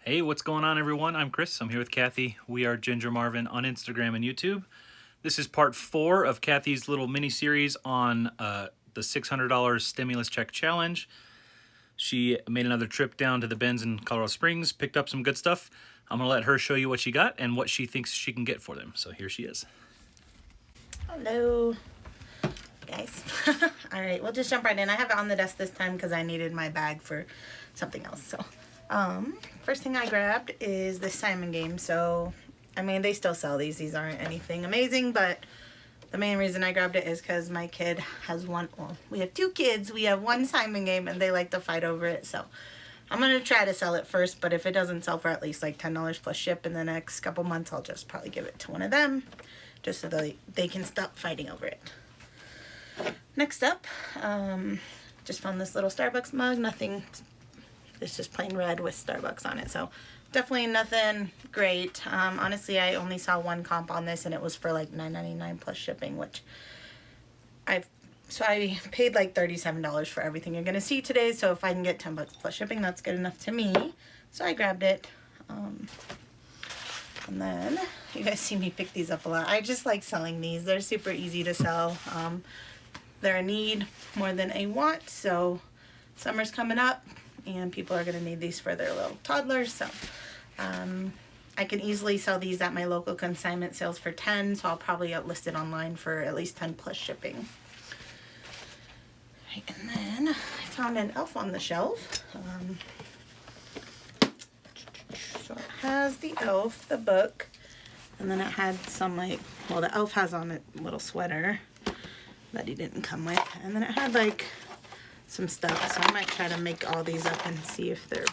Hey, what's going on, everyone? I'm Chris. I'm here with Kathy. We are Ginger Marvin on Instagram and YouTube. This is part 4 of Kathy's little mini-series on the $600 stimulus check challenge. She made another trip down to the Bends in Colorado Springs, picked up some good stuff. I'm going to let her show you what she got and what she thinks she can get for them. So here she is. Hello, guys. All right, we'll just jump right in. I have it on the desk this time because I needed my bag for something else. So, first thing I grabbed is the Simon game. So, I mean, they still sell these. These aren't anything amazing, but the main reason I grabbed it is because my kid has one. Well, we have 2 kids. We have one Simon game, and they like to fight over it. So, I'm gonna try to sell it first. But if it doesn't sell for at least like $10 plus ship in the next couple months, I'll just probably give it to one of them, just so that they can stop fighting over it. Next up, just found this little Starbucks mug. Nothing, it's just plain red with Starbucks on it. So definitely nothing great. Honestly, I only saw one comp on this and it was for like $9.99 plus shipping, which I paid like $37 for everything you're gonna see today. So if I can get $10 plus shipping, that's good enough to me. So I grabbed it. And then you guys see me pick these up a lot. I just like selling these. They're super easy to sell. They're a need more than a want. So summer's coming up and people are going to need these for their little toddlers. So I can easily sell these at my local consignment sales for $10. So I'll probably list it online for at least $10 plus shipping. Right, and then I found an elf on the shelf. So it has the elf, the book, and then it had some like, well, the elf has on a little sweater that he didn't come with, and then it had like some stuff. So I might try to make all these up and see if they're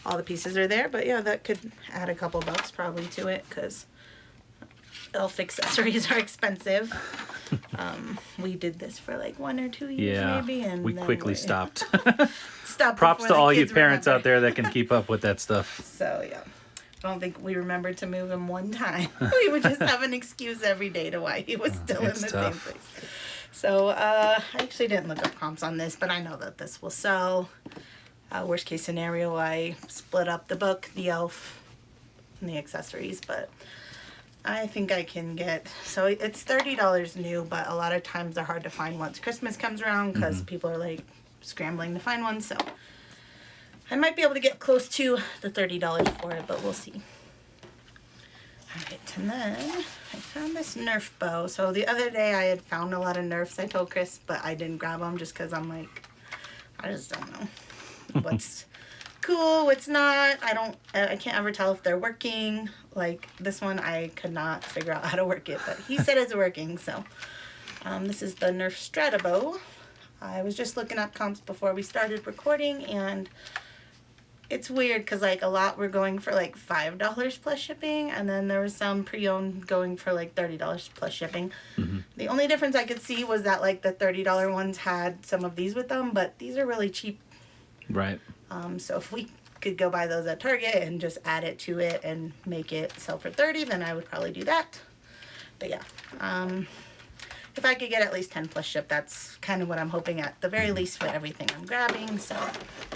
all the pieces are there. But yeah, that could add a couple bucks probably to it because elf accessories are expensive. We did this for like 1 or 2 years maybe, and we quickly stopped. Props to all you parents out there that can keep up with that stuff. So yeah, I don't think we remembered to move him one time. We would just have an excuse every day to why he was still in the same place. So I actually didn't look up comps on this, but I know that this will sell. Worst case scenario, I split up the book, the elf, and the accessories, but I think I can get, so it's $30 new, but a lot of times they're hard to find once Christmas comes around because people are like scrambling to find one. So I might be able to get close to the $30 for it, but we'll see. All right, and then I found this Nerf bow. So the other day I had found a lot of Nerfs, I told Chris, but I didn't grab them just because I'm like, I just don't know what's cool, what's not. I can't ever tell if they're working. Like this one, I could not figure out how to work it, but he said it's working. So this is the Nerf Strata bow. I was just looking up comps before we started recording, and it's weird because like a lot were going for like $5 plus shipping, and then there was some pre-owned going for like $30 plus shipping. The only difference I could see was that like the $30 ones had some of these with them, but these are really cheap. Right. So if we could go buy those at Target and just add it to it and make it sell for $30, then I would probably do that. But yeah, if I could get at least 10 plus ship, that's kind of what I'm hoping at the very least for everything I'm grabbing. So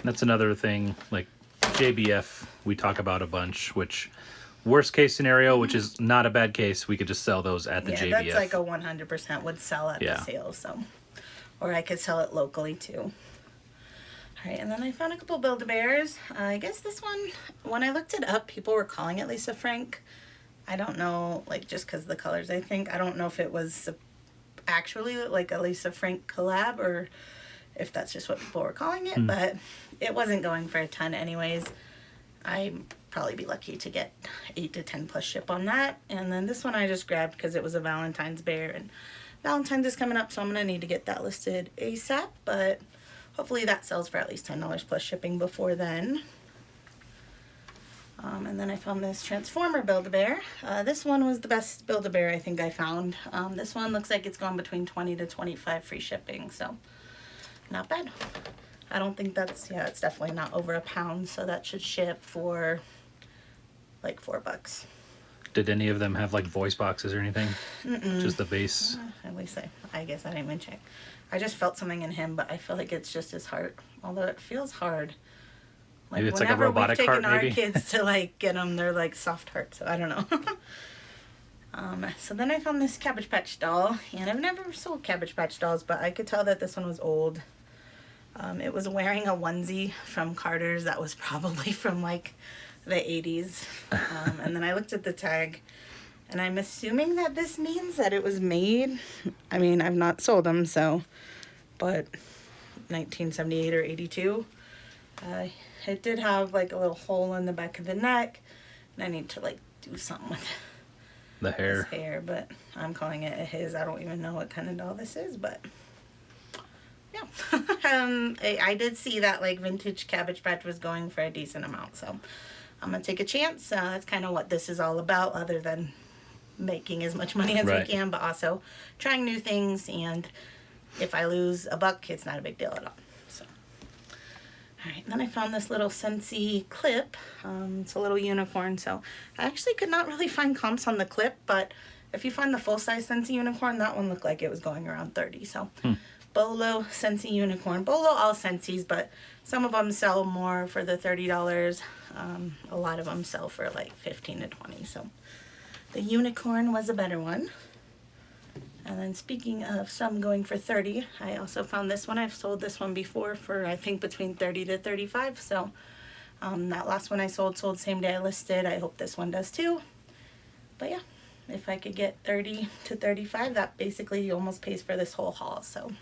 that's another thing, like JBF we talk about a bunch, which worst case scenario, which is not a bad case, we could just sell those at the JBF. Yeah, that's like a 100% would sell at the sale. So, or I could sell it locally too. All right, and then I found a couple Build-A-Bears. I guess this one, when I looked it up, people were calling it Lisa Frank. I don't know, like just because the colors, I think. I don't know if it was actually like a Lisa Frank collab or if that's just what people were calling it, but it wasn't going for a ton anyways. I'd probably be lucky to get 8 to 10 plus ship on that. And then this one I just grabbed because it was a Valentine's bear, and Valentine's is coming up, so I'm going to need to get that listed ASAP, but hopefully that sells for at least $10 plus shipping before then. And then I found this Transformer Build-A-Bear. This one was the best Build-A-Bear I think I found. This one looks like it's going between 20 to 25 free shipping, so not bad. I don't think that's, yeah, it's definitely not over £1, so that should ship for like $4. Did any of them have like voice boxes or anything? Just the base? At least I guess I didn't even check. I just felt something in him, but I feel like it's just his heart. Although it feels hard Maybe it's like a whenever robotic we've taken heart, our maybe? kids to like get them, they're like soft hearts. So I don't know. So then I found this Cabbage Patch doll, and I've never sold Cabbage Patch dolls, but I could tell that this one was old. It was wearing a onesie from Carter's that was probably from like the 80s. And then I looked at the tag, and I'm assuming that this means that it was made. I mean, I've not sold them, so, but 1978 or 82. It did have like a little hole in the back of the neck, and I need to like do something with The hair. his hair, but I'm calling it a his. I don't even know what kind of doll this is, but yeah. I did see that like vintage Cabbage Patch was going for a decent amount, so I'm gonna take a chance. That's kind of what this is all about, other than making as much money as Right. we can, but also trying new things, and if I lose a buck, it's not a big deal at all. So alright, then I found this little Scentsy clip. It's a little unicorn, so I actually could not really find comps on the clip, but if you find the full-size Scentsy unicorn, that one looked like it was going around 30, so BOLO Scentsy unicorn. BOLO all Scentsy's, but some of them sell more for the $30. A lot of them sell for like 15 to 20, so the unicorn was a better one. And then speaking of some going for 30, I also found this one. I've sold this one before for I think between 30 to 35. So that last one I sold same day I listed. I hope this one does too. But yeah, if I could get 30 to 35, that basically almost pays for this whole haul. So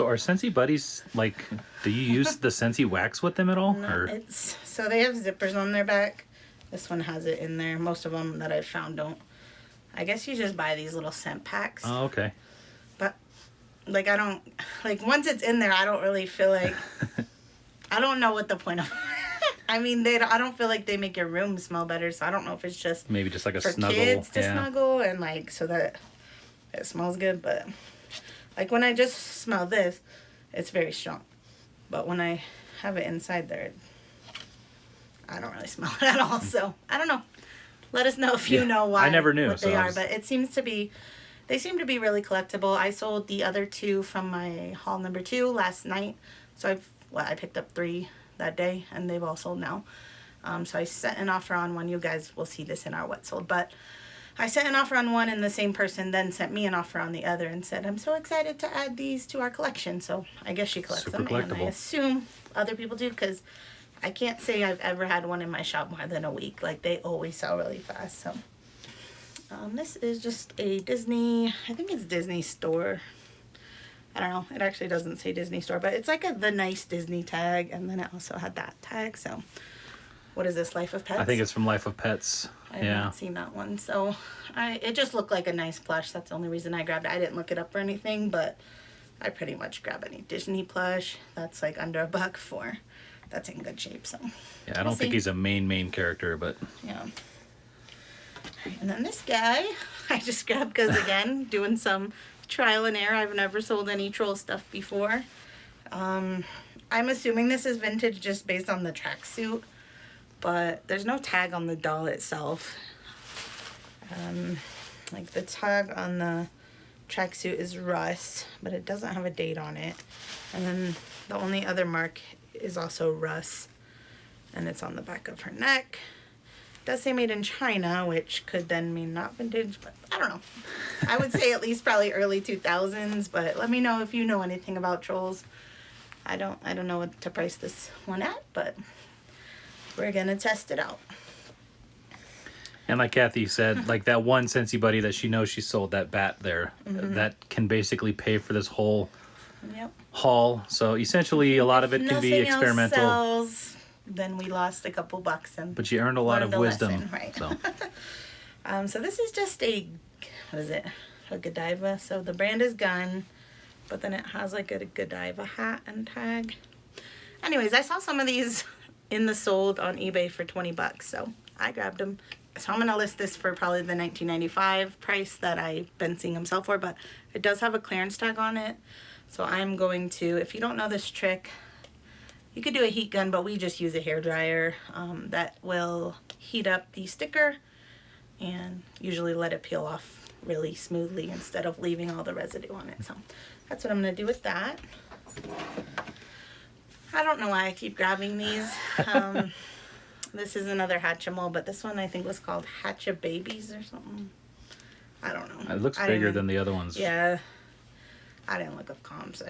are Scentsy buddies, like, do you use the Scentsy wax with them at all? no, it's so they have zippers on their back. This one has it in there. Most of them that I've found don't. I guess you just buy these little scent packs. Oh, okay. But like I don't like once it's in there, I don't really feel like I don't know what the point of. I mean, I don't feel like they make your room smell better, so I don't know if it's just Maybe just like a for snuggle. kids to snuggle and like so that it smells good. But like when I just smell this, it's very strong. But when I have it inside there, I don't really smell it at all. So I don't know. Let us know if you know why. I never knew what they so are, but it seems to be. They seem to be really collectible. I sold the other two from my haul number 2 last night, so I picked up 3 that day, and they've all sold now. So I sent an offer on one. You guys will see this in our what sold, but I sent an offer on one, and the same person then sent me an offer on the other and said, "I'm so excited to add these to our collection." So I guess she collects Super them, and I collectible. assume other people do because I can't say I've ever had one in my shop more than a week. Like, they always sell really fast. So this is just a Disney, I think it's Disney store. I don't know. It actually doesn't say Disney store, but it's like the nice Disney tag, and then it also had that tag. So what is this, Life of Pets? I think it's from Life of Pets. I have not seen that one. So it just looked like a nice plush. That's the only reason I grabbed it. I didn't look it up or anything, but I pretty much grab any Disney plush that's like under $1 for. That's in good shape, so. Yeah, I don't think he's a main character, but. Yeah. And then this guy, I just grabbed because, again, doing some trial and error. I've never sold any troll stuff before. I'm assuming this is vintage just based on the tracksuit, but there's no tag on the doll itself. Like, the tag on the tracksuit is Russ, but it doesn't have a date on it. And then the only other mark is also Russ, and it's on the back of her neck. It does say made in China, which could then mean not vintage, but I don't know. I would say at least probably early 2000s, but let me know if you know anything about trolls. I don't know what to price this one at, but we're gonna test it out. And like Kathy said, like that one Scentsy buddy that she knows she sold, that bat there, that can basically pay for this whole haul. So essentially a lot of it can be Nothing else experimental. sells, then we lost a couple bucks, and But you earned a lot of learned a wisdom. lesson, right? So. So this is just a, what is it? A Godiva. So the brand is Gun, but then it has like a Godiva hat and tag. Anyways, I saw some of these in the sold on eBay for $20, so I grabbed them. So I'm gonna list this for probably the $19.95 price that I've been seeing them sell for, but it does have a clearance tag on it. So I'm going to, if you don't know this trick, you could do a heat gun, but we just use a hairdryer that will heat up the sticker and usually let it peel off really smoothly instead of leaving all the residue on it. So that's what I'm gonna do with that. I don't know why I keep grabbing these. This is another Hatchimal, but this one I think was called Hatcha Babies or something. I don't know. It looks bigger than the other ones. Yeah. I didn't look up comps.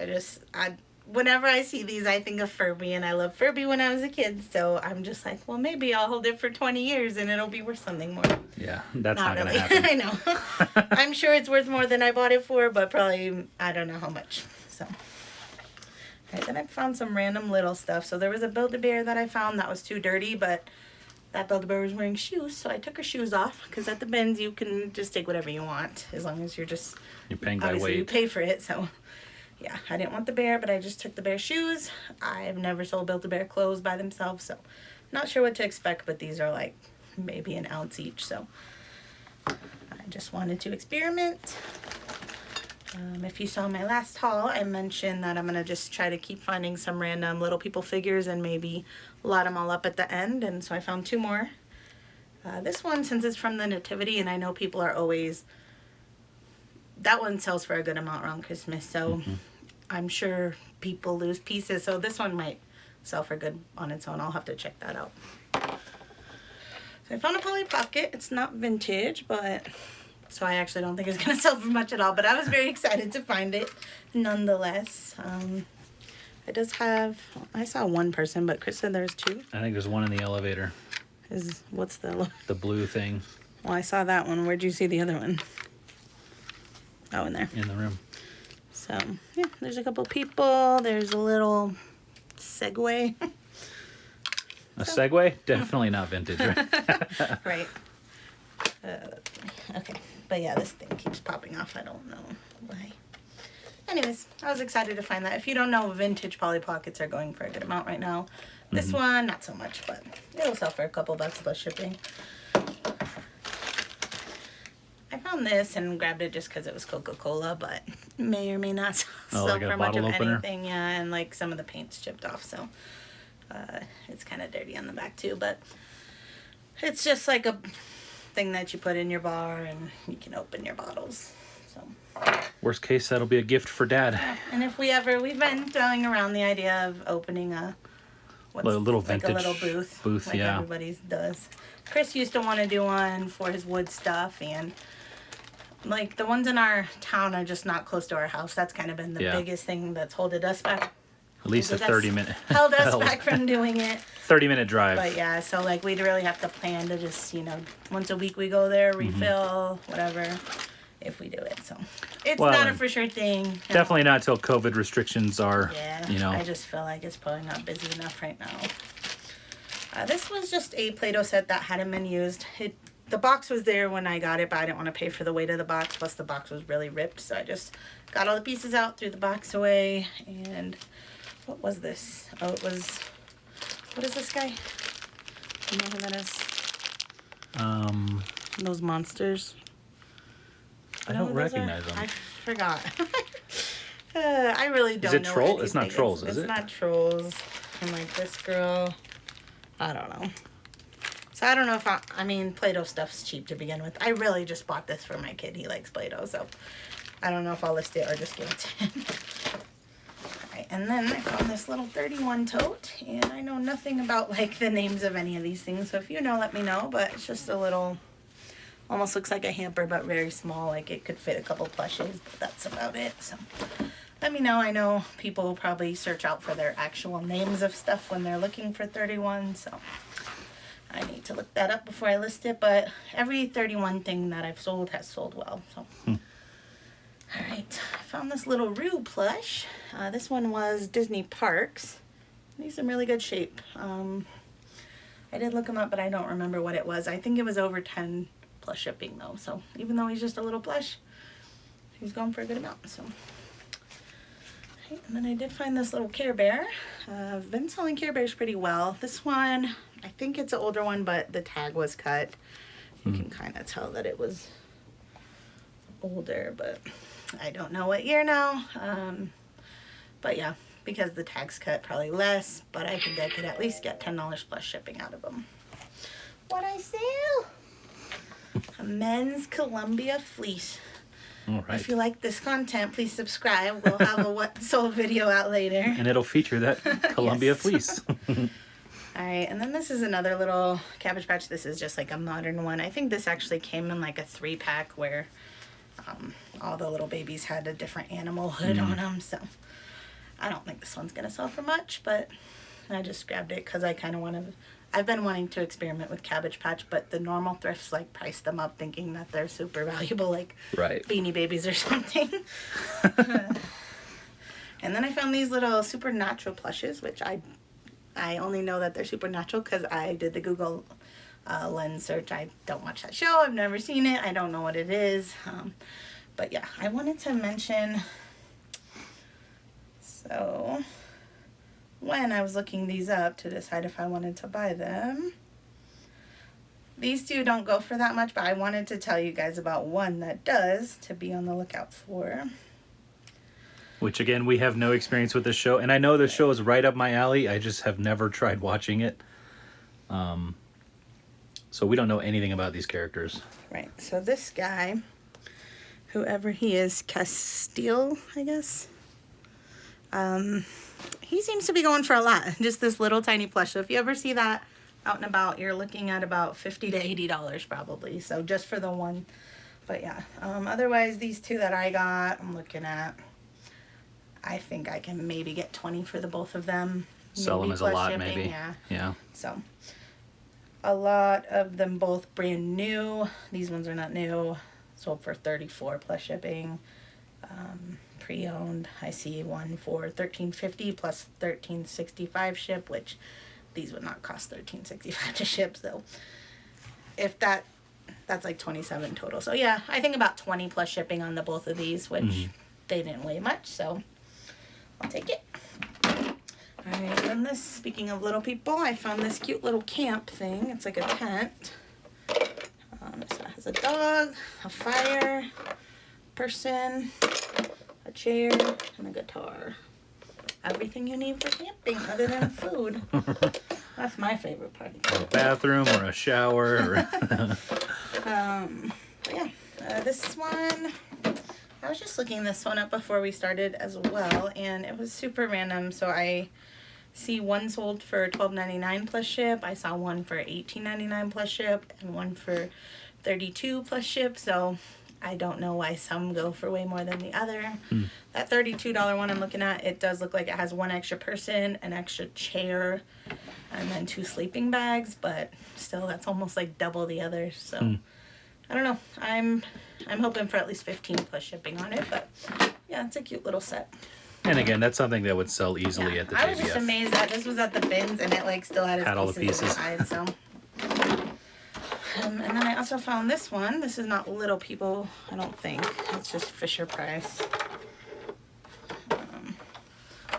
Whenever I see these, I think of Furby, and I loved Furby when I was a kid, so I'm just like, well, maybe I'll hold it for 20 years and it'll be worth something more. Yeah, that's not really. going to happen. I know. I'm sure it's worth more than I bought it for, but probably, I don't know how much, so. Alright, then I found some random little stuff. So there was a Build-A-Bear that I found that was too dirty, but that Build-A-Bear was wearing shoes, so I took her shoes off, because at the bins you can just take whatever you want, as long as you're paying by obviously weight. You pay for it, so yeah, I didn't want the bear, but I just took the bear shoes. I've never sold Build-A-Bear clothes by themselves, so not sure what to expect, but these are like maybe an ounce each, so I just wanted to experiment. If you saw my last haul, I mentioned that I'm going to just try to keep finding some random Little People figures and maybe lot them all up at the end, and so I found 2 more. This one, since it's from the Nativity, and I know people are always... That one sells for a good amount around Christmas, so I'm sure people lose pieces, so this one might sell for good on its own. I'll have to check that out. So I found a Polly Pocket. It's not vintage, but... So I actually don't think it's going to sell for much at all, but I was very excited to find it nonetheless. It does have, I saw 1 person, but Chris said there's 2. I think there's one in the elevator. What's the blue thing. Well, I saw that one. Where'd you see the other one? Oh, in there. In the room. So, yeah, there's a couple people. There's a little Segway. A Segway? Definitely not vintage, right? Right. Okay. But yeah, this thing keeps popping off. I don't know why. Anyways, I was excited to find that. If you don't know, vintage Polly Pockets are going for a good amount right now. This one, not so much, but it'll sell for a couple bucks plus shipping. I found this and grabbed it just because it was Coca-Cola, but may or may not sell like for a much of bottle opener? anything. Yeah, and like some of the paint's chipped off, so it's kind of dirty on the back too, but it's just like a thing that you put in your bar and you can open your bottles. So Worst case, that'll be a gift for Dad. and if we've been throwing around the idea of opening a little vintage like a little booth, like yeah. everybody does. Chris used to want to do one for his wood stuff, and like the ones in our town are just not close to our house. That's kind of been the biggest thing that's holding us back. At least a 30-minute. Held us back from doing it. 30-minute drive. But yeah, so like we'd really have to plan to just, once a week we go there, refill, whatever, if we do it. So it's not a for sure thing. Definitely not till COVID restrictions are, I just feel like it's probably not busy enough right now. This was just a Play-Doh set that hadn't been used. The box was there when I got it, but I didn't want to pay for the weight of the box. Plus the box was really ripped, so I just got all the pieces out, threw the box away, and what was this? Oh, it was, what is this guy? You know who that is? Those monsters. I don't recognize them. I forgot. I really don't know. Is it Troll? It's not Trolls, is it? It's not Trolls. And like this girl, I don't know. So I don't know if I mean, Play-Doh stuff's cheap to begin with. I really just bought this for my kid. He likes Play-Doh, so I don't know if I'll list it or just give it to him. Alright, and then I found this little 31 tote, and I know nothing about like the names of any of these things, so if you know, let me know, but it's just a little, almost looks like a hamper, but very small, like it could fit a couple plushies, but that's about it, so let me know. I know people will probably search out for their actual names of stuff when they're looking for 31, so I need to look that up before I list it, but every 31 thing that I've sold has sold well, so. Alright, I found this little Roo plush. This one was Disney Parks. He's in really good shape. I did look him up, but I don't remember what it was. I think it was over 10 plus shipping though, so even though he's just a little plush, he's going for a good amount, so. And then I did find this little Care Bear. I've been selling Care Bears pretty well. This one, I think it's an older one, but the tag was cut. You can kind of tell that it was older, but I don't know what year now. But yeah, because the tag's cut, probably less, but I think I could at least get $10 plus shipping out of them. What I sell? A men's Columbia fleece. All right. If you like this content, please subscribe. We'll have a what sold video out later. And it'll feature that Columbia Yes. fleece. All right, and then this is another little Cabbage Patch. This is just like a modern one. I think this actually came in like a 3-pack where all the little babies had a different animal hood on them. So I don't think this one's going to sell for much, but I just grabbed it because I kind of want to... I've been wanting to experiment with Cabbage Patch, but the normal thrifts like price them up thinking that they're super valuable, like Right. Beanie Babies or something. And then I found these little supernatural plushes, which I only know that they're supernatural because I did the Google lens search. I don't watch that show. I've never seen it. I don't know what it is. But yeah, I wanted to mention... So... when I was looking these up to decide if I wanted to buy them, these two don't go for that much, but I wanted to tell you guys about one that does, to be on the lookout for. Which, again, we have no experience with this show. And I know this show is right up my alley. I just have never tried watching it. So we don't know anything about these characters. Right, so this guy, whoever he is, Castile, I guess. He seems to be going for a lot. Just this little tiny plush. So if you ever see that out and about, you're looking at about $50 to $80 probably. So just for the one. But yeah. Otherwise, these two that I got, I'm looking at. I think I can maybe get 20 for the both of them. Sell them as a plus lot, shipping, maybe. Yeah. Yeah. So a lot of them both brand new. These ones are not new. Sold for $34 plus shipping. Pre-owned, I see one for $13.50 plus $13.65 ship, which these would not cost $13.65 to ship. So if that's like $27 total. So yeah, I think about 20 plus shipping on the both of these, which they didn't weigh much, so I'll take it. All right, then this, speaking of little people, I found this cute little camp thing. It's like a tent. So it has a dog, a fire, person, a chair, and a guitar. Everything you need for camping other than food. That's my favorite part. A bathroom or a shower. Yeah, this one, I was just looking this one up before we started as well, and it was super random. So I see one sold for $12.99 plus ship. I saw one for $18.99 plus ship, and one for $32 plus ship. So I don't know why some go for way more than the other. That $32 one I'm looking at, it does look like it has one extra person, an extra chair, and then 2 sleeping bags, but still that's almost like double the others. So I don't know. I'm hoping for at least 15 plus shipping on it, but yeah, it's a cute little set. And again, that's something that would sell easily at the JBF. I was just amazed that this was at the bins and it like still had its Had all the pieces. inside, so. And then I also found this one. This is not Little People, I don't think. It's just Fisher Price.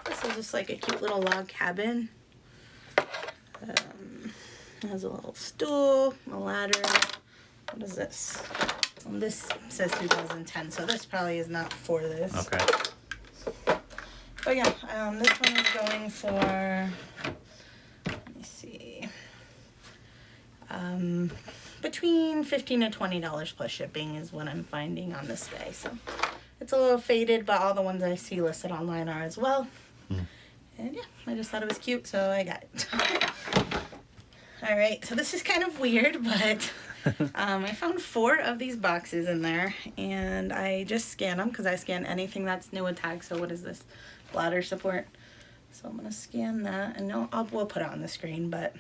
This is just like a cute little log cabin. It has a little stool, a ladder. What is this? This says 2010, so this probably is not for this. Okay. But yeah, this one is going for, let me see, between $15 to $20 plus shipping is what I'm finding on this guy. So it's a little faded, but all the ones I see listed online are as well. And yeah, I just thought it was cute, so I got it. All right, so this is kind of weird, but I found 4 of these boxes in there, and I just scan them because I scan anything that's new with tags. So what is this? Bladder support. So I'm gonna scan that, and we'll put it on the screen. But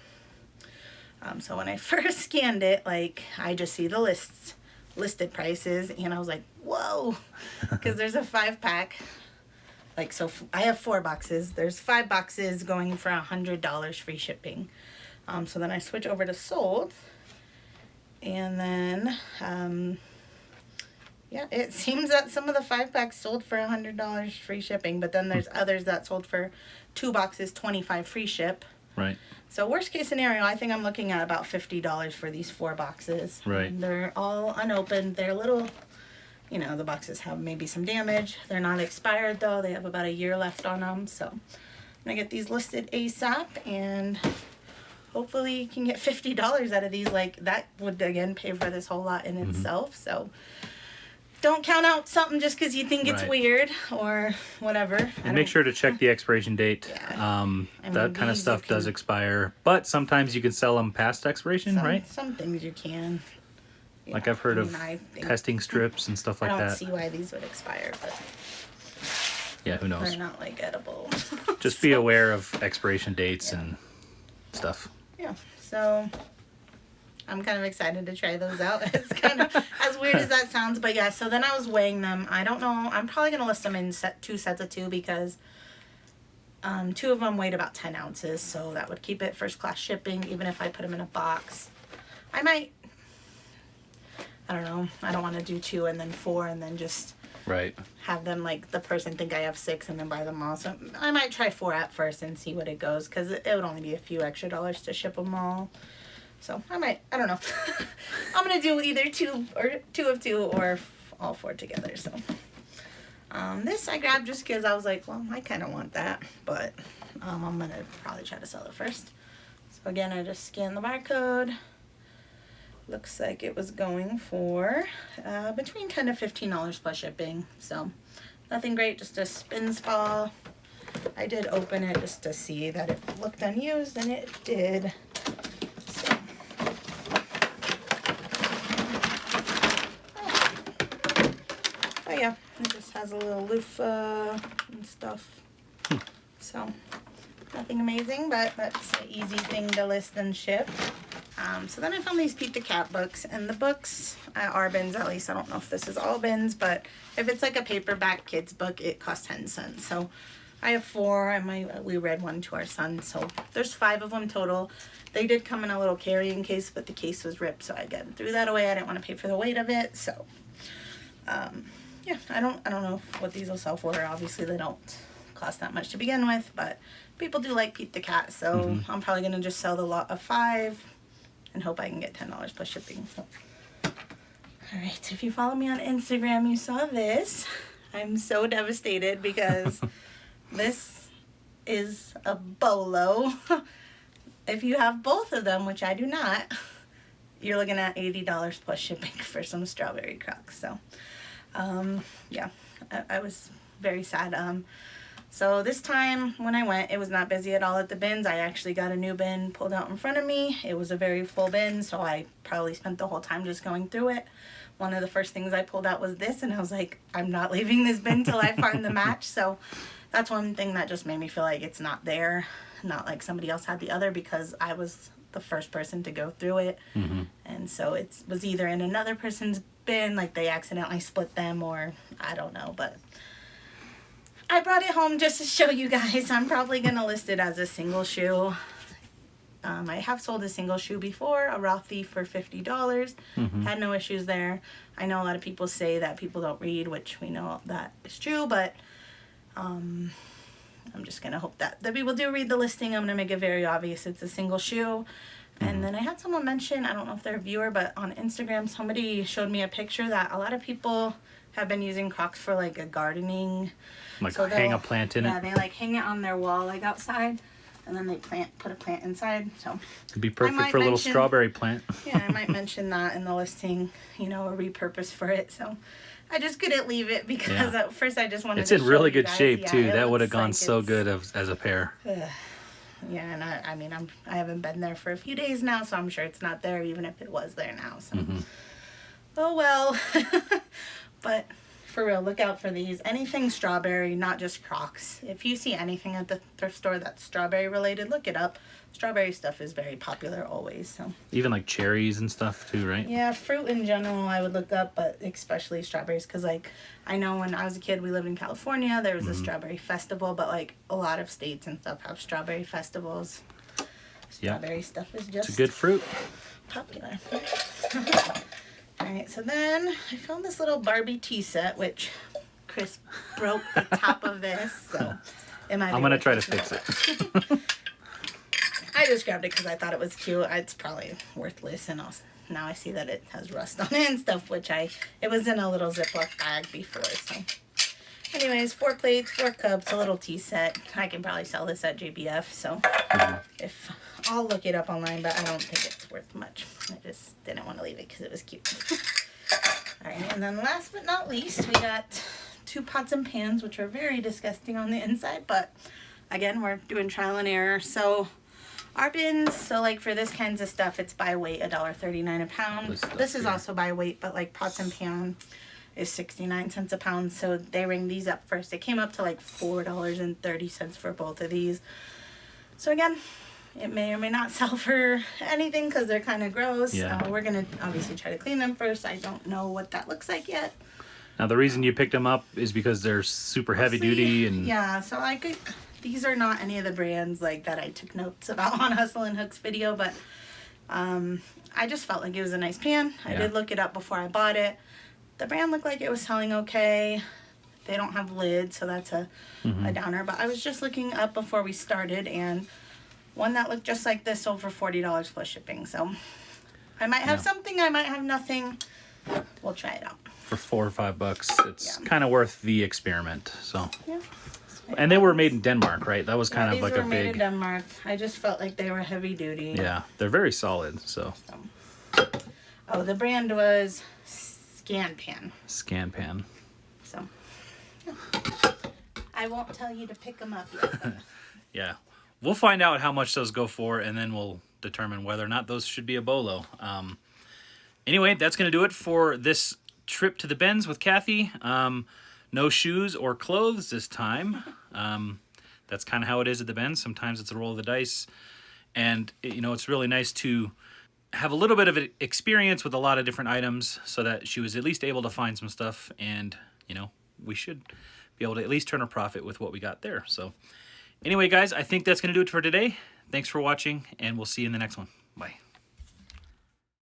so when I first scanned it, like I just see the listed prices, and I was like, whoa, because there's a 5-pack. Like, so I have 4 boxes. There's 5 boxes going for $100 free shipping. So then I switch over to sold, and then yeah, it seems that some of the 5-packs sold for $100 free shipping, but then there's others that sold for 2 boxes, $25 free ship. Right. So worst case scenario, I think I'm looking at about $50 for these 4 boxes. Right. And they're all unopened. They're little, you know, the boxes have maybe some damage. They're not expired though. They have about a year left on them. So I'm gonna get these listed ASAP, and hopefully you can get $50 out of these. Like, that would again pay for this whole lot in itself. So don't count out something just because you think it's weird or whatever. And make sure to check the expiration date. Yeah. That kind of stuff does expire, but sometimes you can sell them past expiration, right? Some things you can. Yeah. Like I've heard of testing strips and stuff like that. I don't see why these would expire, but yeah, who knows? They're not like edible. Just be aware of expiration dates and stuff. Yeah, so I'm kind of excited to try those out. It's kind of as weird as that sounds, but yeah. So then I was weighing them. I don't know. I'm probably gonna list them in two sets of two because two of them weighed about 10 ounces, so that would keep it first class shipping. Even if I put them in a box, I might. I don't know. I don't want to do 2 and then 4 and then just have them like the person think I have 6 and then buy them all. So I might try 4 at first and see what it goes because it would only be a few extra dollars to ship them all. So I don't know. I'm going to do either 2 of 2 or all 4 together. So this I grabbed just because I was like, well, I kind of want that. But I'm going to probably try to sell it first. So again, I just scanned the barcode. Looks like it was going for between $10 to $15 plus shipping. So nothing great, just a spin spa. I did open it just to see that it looked unused, and it did. So. But yeah, it just has a little loofah and stuff. So nothing amazing, but that's an easy thing to list and ship. So then I found these Pete the Cat books, and the books are bins, at least. I don't know if this is all bins, but if it's like a paperback kids book, it costs 10 cents. So I have 4, and we read one to our son, so there's 5 of them total. They did come in a little carrying case, but the case was ripped, so I again threw that away. I didn't want to pay for the weight of it, so yeah, I don't know what these will sell for. Obviously, they don't cost that much to begin with, but people do like Pete the Cat, so I'm probably gonna just sell the lot of 5. And hope I can get $10 plus shipping. So, alright, if you follow me on Instagram, you saw this. I'm so devastated because this is a BOLO. If you have both of them, which I do not, you're looking at $80 plus shipping for some strawberry Crocs. So, yeah, I was very sad. So this time when I went, it was not busy at all at the bins. I actually got a new bin pulled out in front of me. It was a very full bin, so I probably spent the whole time just going through it. One of the first things I pulled out was this, and I was like, I'm not leaving this bin till I find the match. So that's one thing that just made me feel like it's not there, not like somebody else had the other, because I was the first person to go through it. And so it was either in another person's bin, like they accidentally split them, or I don't know, but I brought it home just to show you guys. I'm probably going to list it as a single shoe. I have sold a single shoe before, a raw thief for $50. Had no issues there. I know a lot of people say that people don't read, which we know that is true, but I'm just going to hope that the people do read the listing. I'm going to make it very obvious it's a single shoe. And then I had someone mention, I don't know if they're a viewer, but on Instagram somebody showed me a picture that a lot of people have been using Crocs for like a gardening. Like so hang a plant in it? Yeah, they like hang it on their wall like outside, and then they put a plant inside. So it'd be perfect for a little strawberry plant. Yeah, I might mention that in the listing, you know, a repurpose for it. So I just couldn't leave it because at first I just wanted to show you guys. It's in really good shape too. That would have gone so good as a pair. Yeah, and I mean, I haven't been there for a few days now, so I'm sure it's not there even if it was there now. So oh well. But for real, look out for these. Anything strawberry, not just Crocs. If you see anything at the thrift store that's strawberry related, look it up. Strawberry stuff is very popular always. So even like cherries and stuff too, right? Yeah, fruit in general I would look up, but especially strawberries, because like I know when I was a kid we lived in California, there was a strawberry festival, but like a lot of states and stuff have strawberry festivals. Strawberry stuff is just it's a good fruit. Popular. Alright, so then I found this little Barbie tea set, which Chris broke the top of this, so I'm going to try to fix it. I just grabbed it because I thought it was cute. It's probably worthless, and now I see that it has rust on it and stuff, which it was in a little Ziploc bag before, so. Anyways, 4 plates, 4 cups, a little tea set. I can probably sell this at JBF, so if I'll look it up online, but I don't think it's worth much. I just didn't want to leave it because it was cute. All right, and then last but not least, we got 2 pots and pans, which are very disgusting on the inside, but again, we're doing trial and error. So our bins, so like for this kinds of stuff, it's by weight, $1.39 a pound. This is also by weight, but like pots and pan is 69 cents a pound. So they ring these up first. It came up to like $4.30 for both of these. So again, it may or may not sell for anything because they're kind of gross. Yeah. We're going to obviously try to clean them first. I don't know what that looks like yet. Now the reason you picked them up is because they're super heavy duty and yeah, so I could, these are not any of the brands like that I took notes about on Hustle and Hooks video, but I just felt like it was a nice pan. I did look it up before I bought it. The brand looked like it was selling okay. They don't have lids, so that's a downer. But I was just looking up before we started, and one that looked just like this sold for $40 plus shipping. So I might have something, I might have nothing. We'll try it out. For $4 or $5, it's kind of worth the experiment. So. Yeah. And they were made in Denmark, right? That was kind of like a big. These were made in Denmark. I just felt like they were heavy duty. Yeah, they're very solid. So. Oh, the brand was Scanpan. Scanpan. So, yeah. I won't tell you to pick them up yet. But Yeah, we'll find out how much those go for, and then we'll determine whether or not those should be a BOLO. Anyway, that's going to do it for this trip to the Benz with Kathy. No shoes or clothes this time. That's kind of how it is at the Benz. Sometimes it's a roll of the dice. And, you know, it's really nice to have a little bit of an experience with a lot of different items so that she was at least able to find some stuff. And, you know, we should be able to at least turn a profit with what we got there. So anyway, guys, I think that's going to do it for today. Thanks for watching, and we'll see you in the next one. Bye.